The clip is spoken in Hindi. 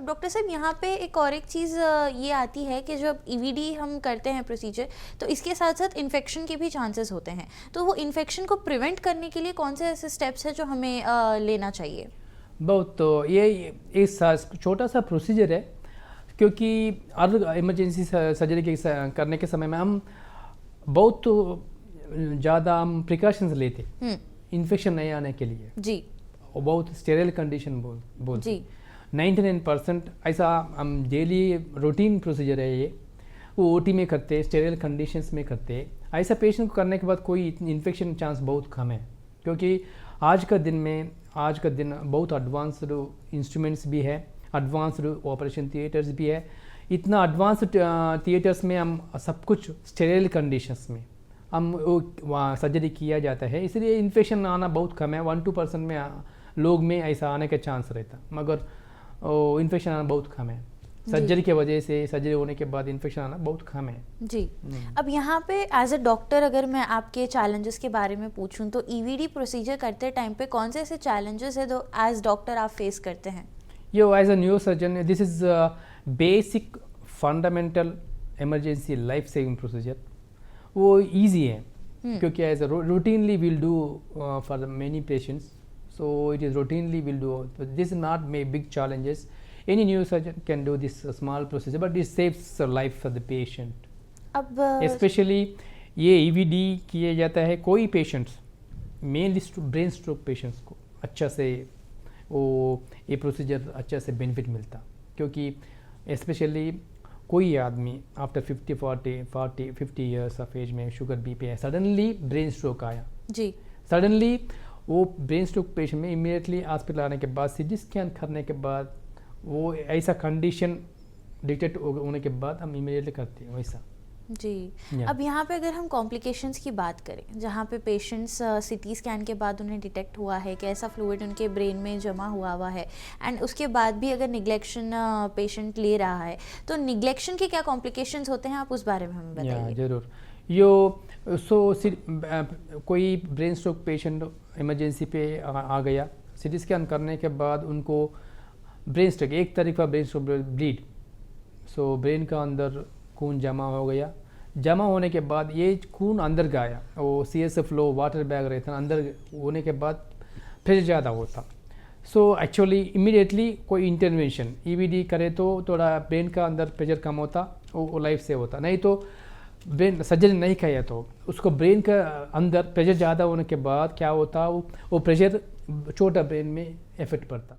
अब डॉक्टर साहब यहाँ पे एक और एक चीज़ ये आती है कि जब ईवीडी हम करते हैं प्रोसीजर, तो इसके साथ साथ इन्फेक्शन के भी चांसेस होते हैं, तो वो इन्फेक्शन को प्रिवेंट करने के लिए कौन से ऐसे स्टेप्स हैं जो हमें लेना चाहिए? बहुत तो ये एक छोटा सा प्रोसीजर है, क्योंकि हर इमरजेंसी सर्जरी करने के समय में हम बहुत ज़्यादा हम प्रिकॉशंस लेते इन्फेक्शन नहीं आने के लिए जी, और बहुत स्टेरिल कंडीशन बोलते जी, 99% ऐसा हम डेली रूटीन प्रोसीजर है ये, वो ओटी में करते, स्टेरिल कंडीशंस में करते। ऐसा पेशेंट को करने के बाद कोई इन्फेक्शन चांस बहुत कम है, क्योंकि आज का दिन बहुत एडवांस्ड इंस्ट्रूमेंट्स भी है, एडवांस्ड ऑपरेशन थिएटर्स भी है। इतना एडवांस्ड थिएटर्स में हम सब कुछ स्टेरिल कंडीशंस में हम वहाँ सर्जरी किया जाता है, इसलिए इन्फेक्शन आना बहुत कम है। 1-2% में लोग में ऐसा आने का चांस रहता, मगर इन्फेक्शन आना बहुत कम है। सर्जरी के वजह से, सर्जरी होने के बाद इन्फेक्शन आना बहुत कम है जी। अब यहाँ पे एज अ डॉक्टर अगर मैं आपके चैलेंजेस के बारे में पूछूं, तो ईवीडी प्रोसीजर करते टाइम पे कौन से ऐसे चैलेंजेस है जो एज डॉक्टर आप फेस करते हैं? You as a neurosurgeon, this is basic fundamental emergency life saving procedure. वो ईजी है, क्योंकि as a routinely will do for many patients, so it is routinely will do, but this is not big challenges. Any neurosurgeon can do this small procedure, but it saves the life for the patient. अब especially ये EVD किया जाता है कोई patients, mainly brain stroke patients को अच्छा से वो ये प्रोसीजर अच्छा से बेनिफिट मिलता, क्योंकि स्पेशली कोई आदमी आफ्टर 50 ईयर्स ऑफ एज में शुगर बीपी है, सडनली ब्रेन स्ट्रोक आया जी, सडनली वो ब्रेन स्ट्रोक पेशेंट में इमीडिएटली हॉस्पिटल आने के बाद सीटी स्कैन करने के बाद वो ऐसा कंडीशन डिटेक्ट होने के बाद हम इमीडिएटली करते हैं वैसा जी। अब यहाँ पे अगर हम कॉम्प्लिकेशंस की बात करें, जहाँ पे पेशेंट्स सीटी स्कैन के बाद उन्हें डिटेक्ट हुआ है कि ऐसा फ्लूइड उनके ब्रेन में जमा हुआ है, एंड उसके बाद भी अगर निग्लेक्शन पेशेंट ले रहा है, तो निग्लेक्शन के क्या कॉम्प्लिकेशंस होते हैं, आप उस बारे में हमें बताइए। जरूर। कोई ब्रेन स्ट्रोक पेशेंट इमरजेंसी पे आ गया, सीटी स्कैन करने के बाद उनको ब्रेन स्ट्रोक, एक तरह का brain stroke bleed, so brain का अंदर खून जमा हो गया, जमा होने के बाद ये खून अंदर गया, वो CSF फ्लो वाटर बैग रहता अंदर होने के बाद प्रेशर ज़्यादा होता, सो एक्चुअली इमीडिएटली कोई इंटरवेंशन EVD करे तो थोड़ा ब्रेन का अंदर प्रेशर कम होता, वो लाइफ से होता। नहीं तो ब्रेन सर्जरी नहीं किया तो उसको ब्रेन का अंदर प्रेशर ज़्यादा होने के बाद क्या होता, वो प्रेशर छोटा ब्रेन में इफेक्ट पड़ता।